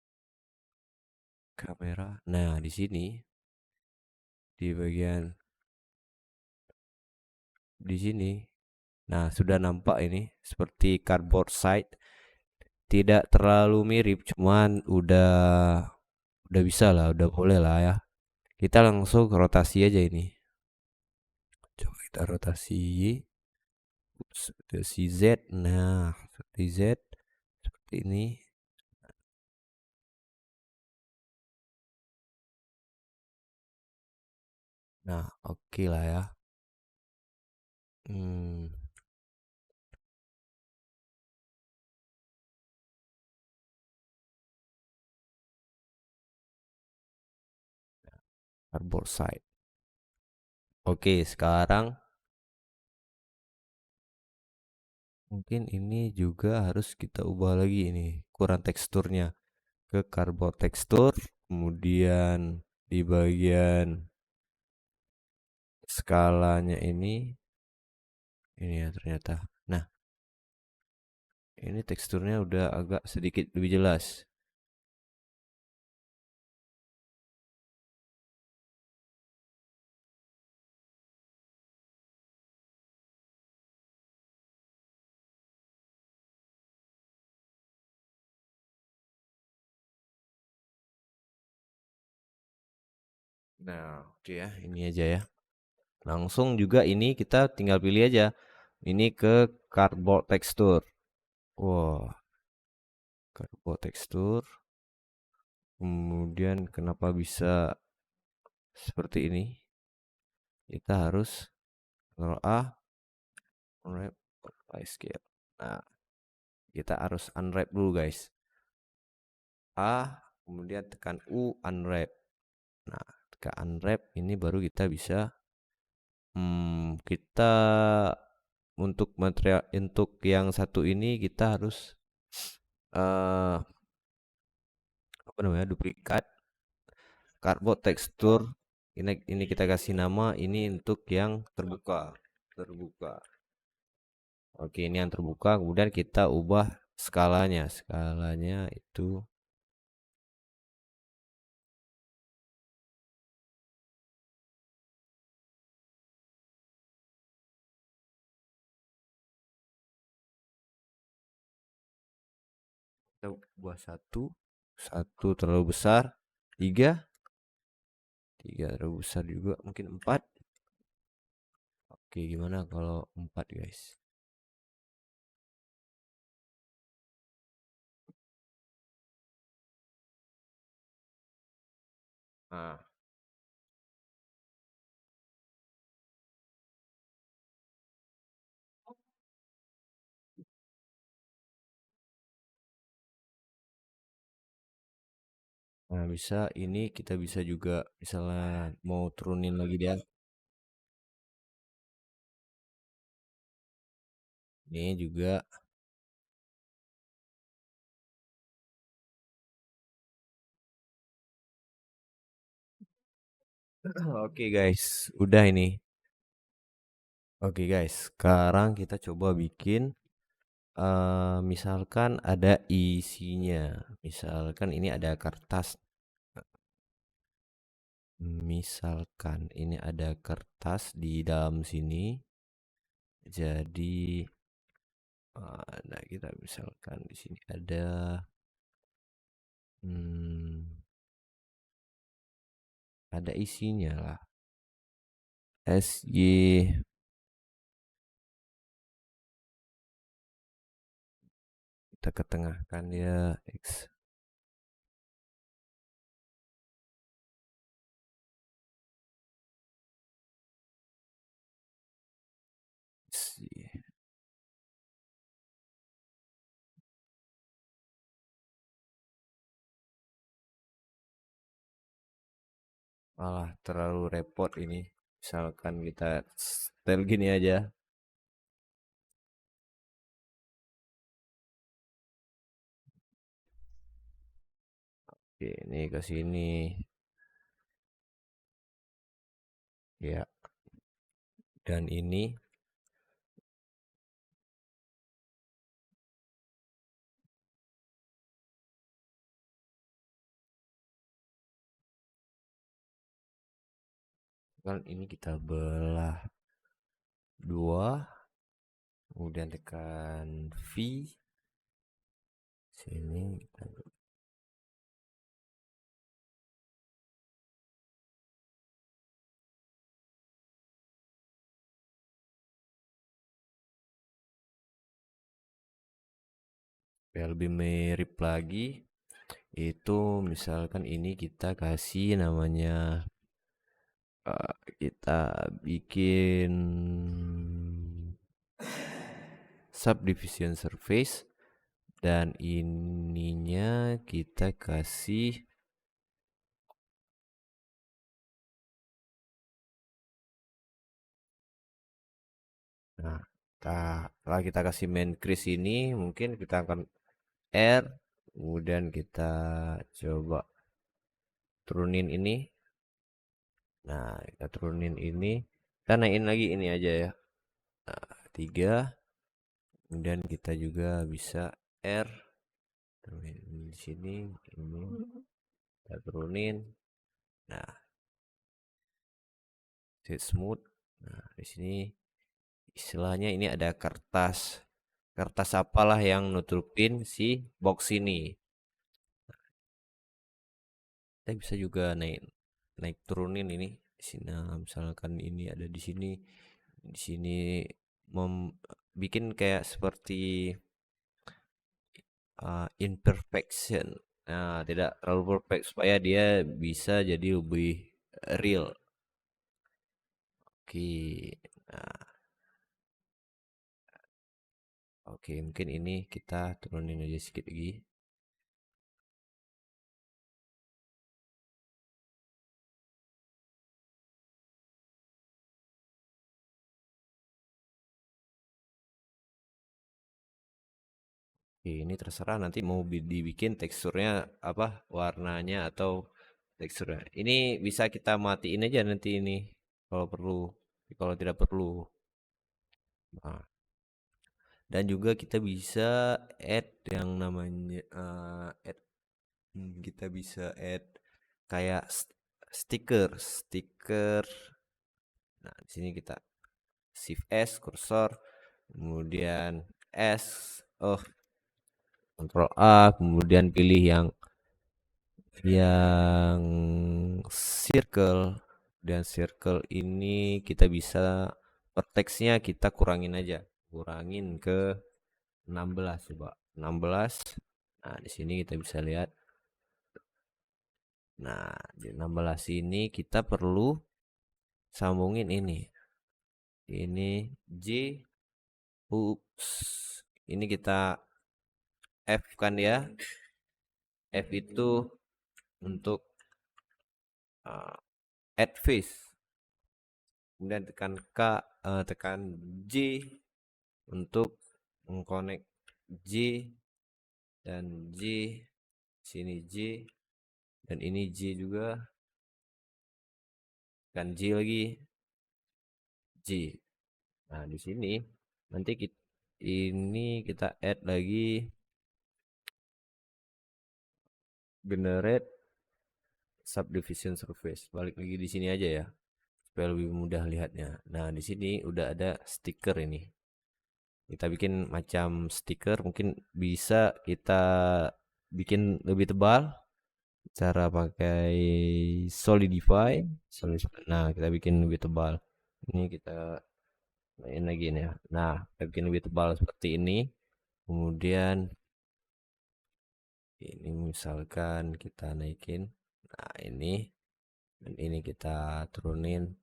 kamera. Nah, di sini di bagian di sini Nah, sudah nampak ini seperti cardboard side. Tidak terlalu mirip, cuman udah bisa lah, udah boleh lah ya. Kita langsung rotasi aja ini. Coba kita rotasi seperti Z. Nah, seperti Z seperti ini. Nah, oke lah ya. Hmm, cardboard side. Oke, sekarang mungkin ini juga harus kita ubah lagi ini, kurang teksturnya ke cardboard tekstur, kemudian di bagian skalanya ini ya ternyata. Nah, ini teksturnya udah agak sedikit lebih jelas. Nah, oke ya, ini aja ya. Langsung juga ini kita tinggal pilih aja. Ini ke cardboard texture. Wah, cardboard texture. Kemudian kenapa bisa seperti ini? Kita harus Ctrl A, unwrap, apply scale. Nah, kita harus unwrap dulu guys. A, kemudian tekan U, unwrap. Nah, tekan unwrap ini baru kita bisa kita untuk material untuk yang satu ini kita harus eh apa namanya duplikat cardboard tekstur. Ini kita kasih nama ini untuk yang terbuka. Oke, ini yang terbuka. Kemudian kita ubah skalanya itu kita ubah satu terlalu besar, tiga terlalu besar juga, mungkin empat. Oke, gimana kalau empat guys? Nah, nah, bisa ini kita bisa juga misalnya mau turunin lagi dia. Ini juga oke guys, udah ini. Oke guys, sekarang kita coba bikin misalkan ada isinya. Misalkan ini ada kertas. Misalkan ini ada kertas di dalam sini. Jadi nah kita misalkan di sini ada hmm, ada isinya lah. SY kita ketengahkan ya X. SY. Malah terlalu repot ini. Misalkan kita setel gini aja. Oke, ini ke sini. Ya, dan ini kan ini kita belah dua. kemudian tekan V, sini kita biar lebih mirip lagi. Itu misalkan ini kita kasih namanya, kita bikin subdivision surface, dan ininya kita kasih, nah setelah kita kasih main crease ini, mungkin kita akan R, kemudian kita coba turunin ini. Nah, kita turunin ini, kita naikin lagi ini aja ya. Nah, 3, kemudian kita juga bisa R, turunin di sini, ini kita turunin. Nah, set smooth. Nah, di sini istilahnya ini ada kertas, kertas apalah yang nutupin si box ini. Kita bisa juga naik naik turunin ini di sini. Nah, misalkan ini ada di sini, di sini bikin kayak seperti imperfection. Nah, tidak terlalu perfect supaya dia bisa jadi lebih real. Oke. Nah, oke, mungkin ini kita turunin aja sedikit lagi. Oke, ini terserah nanti mau dibikin teksturnya apa, warnanya atau teksturnya. Ini bisa kita matiin aja nanti ini kalau perlu. Kalau tidak perlu. Nah, dan juga kita bisa add yang namanya kita bisa add kayak stiker, stiker. Nah, di sini kita shift S kursor, kemudian S, oh, Ctrl A, kemudian pilih yang circle, dan circle ini kita bisa teksnya kita kurangin aja, kurangin ke 16, coba 16. Nah, di sini kita bisa lihat. Nah, di 16 ini kita perlu sambungin ini. Ini J, ups. Ini kita F kan ya. F itu untuk add face. Kemudian tekan K, tekan J untuk mengkonek J, dan J, sini J, dan ini J juga, tekan J lagi, J. Nah, di sini nanti kita add lagi generate subdivision surface. Balik lagi di sini aja ya, supaya lebih mudah lihatnya. Nah, di sini udah ada stiker ini. Kita bikin macam stiker, mungkin bisa kita bikin lebih tebal. Cara pakai solidify. Nah, kita bikin lebih tebal. Ini kita main lagi nih ya. Nah, kita bikin lebih tebal seperti ini. Kemudian ini misalkan kita naikin. Nah, ini, dan ini kita turunin.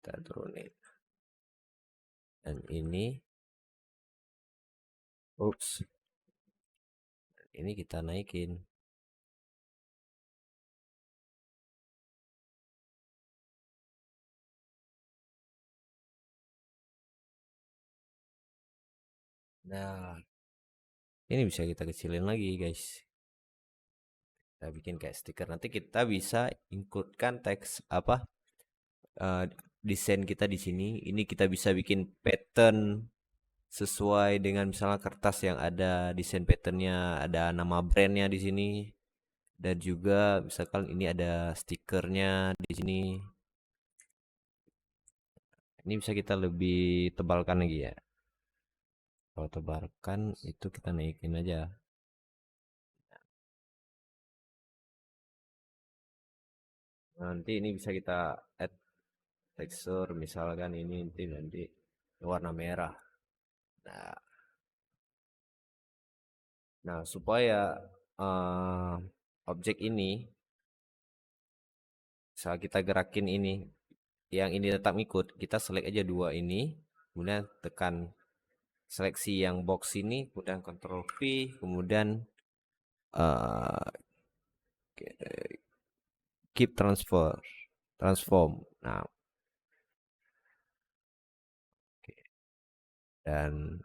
Kita turunin. Dan ini, oops, ini kita naikin. Nah, ini bisa kita kecilin lagi, guys. Kita bikin kayak stiker. Nanti kita bisa includekan teks apa, desain kita di sini. Ini kita bisa bikin pattern sesuai dengan misalnya kertas yang ada desain patternnya, ada nama brandnya di sini, dan juga misalkan ini ada stikernya di sini. Ini bisa kita lebih tebalkan lagi ya. Kalau tebarkan itu kita naikin aja. Nanti ini bisa kita add texture, misalkan ini nanti warna merah. Nah, supaya objek ini, saat kita gerakin ini, yang ini tetap ikut, kita select aja dua ini, kemudian tekan seleksi yang box ini, kemudian Ctrl V, kemudian uh, keep transform. Nah, dan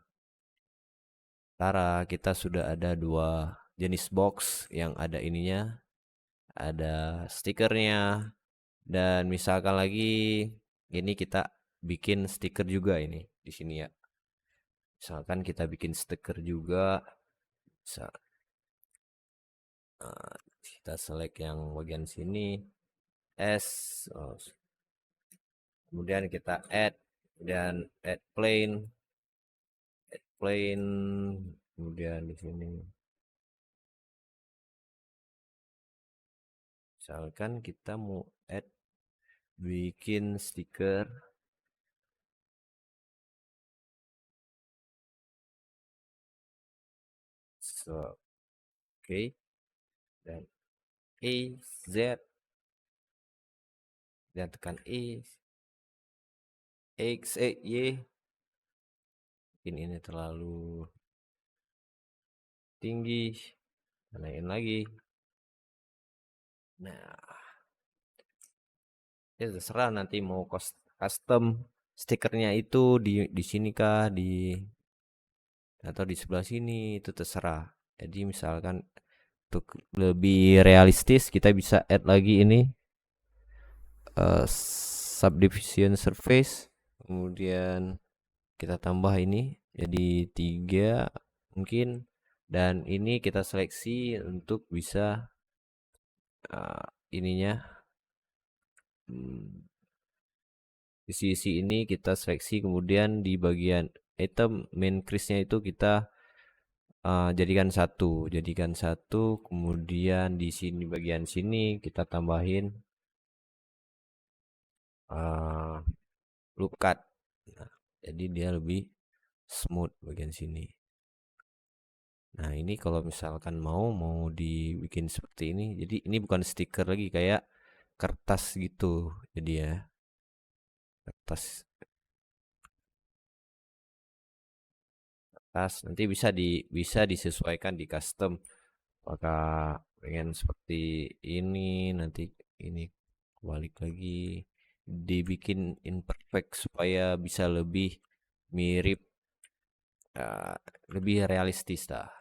Tara, kita sudah ada dua jenis box yang ada ininya, ada stikernya, dan misalkan lagi ini kita bikin stiker juga ini di sini ya. Misalkan kita bikin stiker juga, bisa kita select yang bagian sini, S, kemudian kita add dan add plain, kemudian di sini misalkan kita mau add bikin stiker, so oke, dan E Z, dan tekan X Y, ini terlalu tinggi, naikin lagi. Nah, ya terserah nanti mau custom stikernya itu di sini kah, atau di sebelah sini, itu terserah. Jadi misalkan untuk lebih realistis kita bisa add lagi ini subdivision surface, kemudian kita tambah ini jadi 3 mungkin, dan ini kita seleksi untuk bisa ininya di sisi ini kita seleksi, kemudian di bagian item main crease-nya itu kita jadikan satu, kemudian di sini bagian sini kita tambahin loop cut. Nah, jadi dia lebih smooth bagian sini. Nah, ini kalau misalkan mau dibikin seperti ini, jadi ini bukan stiker lagi, kayak kertas gitu. Jadi ya, kertas nanti bisa disesuaikan di custom. Apakah pengen seperti ini, nanti ini balik lagi dibikin imperfect supaya bisa lebih mirip, lebih realistis lah.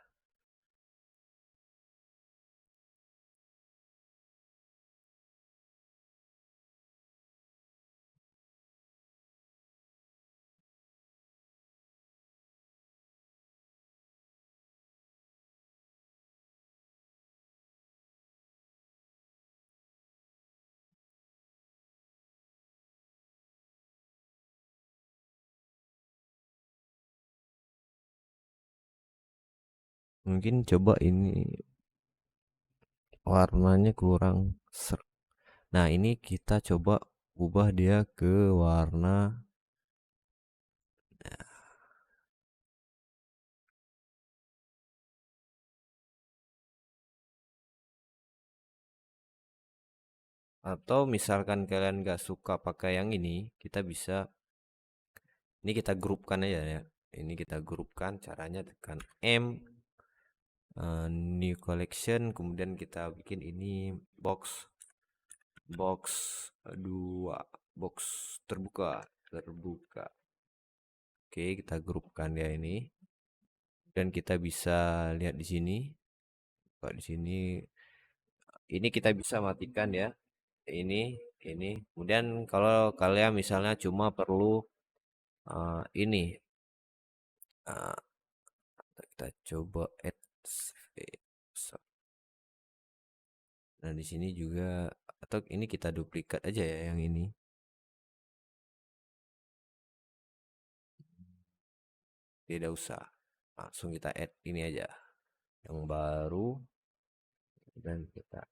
Mungkin coba ini warnanya kurang Nah, ini kita coba ubah dia ke warna, atau misalkan kalian gak suka pakai yang ini, kita bisa ini kita grupkan aja ya. Ini kita grupkan, caranya tekan M, new collection, kemudian kita bikin ini box box 2, box terbuka. Oke, kita grupkan ya ini, dan kita bisa lihat di sini. Di sini ini kita bisa matikan ya, ini kemudian kalau kalian misalnya cuma perlu ini kita coba add nah di sini juga, atau ini kita duplikat aja ya yang ini, tidak usah. langsung kita add ini aja yang baru, dan kita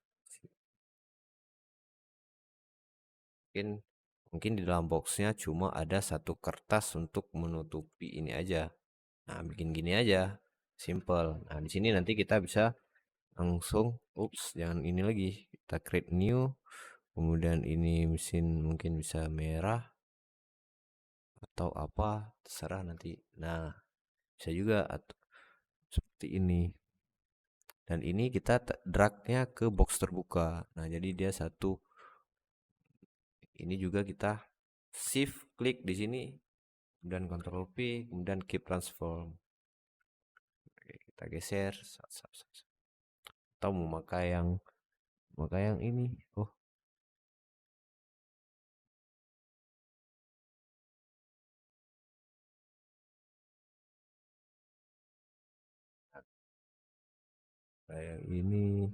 mungkin mungkin di dalam boxnya cuma ada satu kertas untuk menutupi ini aja. Nah, bikin gini aja, simple. Nah, di sini nanti kita bisa langsung, jangan ini lagi, kita create new, kemudian ini mesin mungkin bisa merah atau apa, terserah nanti. Nah, bisa juga seperti ini. Dan ini kita dragnya ke box terbuka. Nah, jadi dia satu. Ini juga kita shift klik di sini dan Ctrl P, kemudian keep transform. Oke, kita geser. Atau mau pakai yang ini. Oh, kayak ini.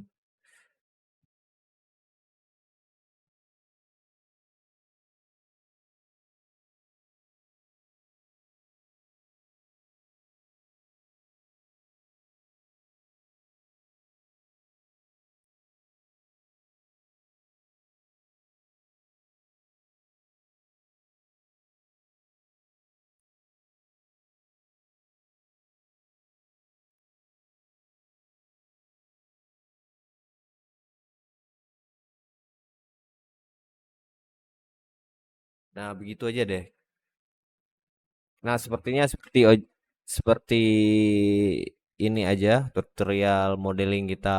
Nah, begitu aja deh. Nah, sepertinya seperti ini aja tutorial modeling kita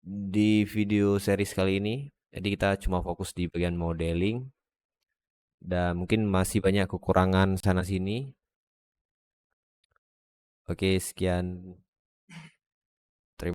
di video series kali ini. Jadi kita cuma fokus di bagian modeling dan mungkin masih banyak kekurangan sana sini. Oke, sekian.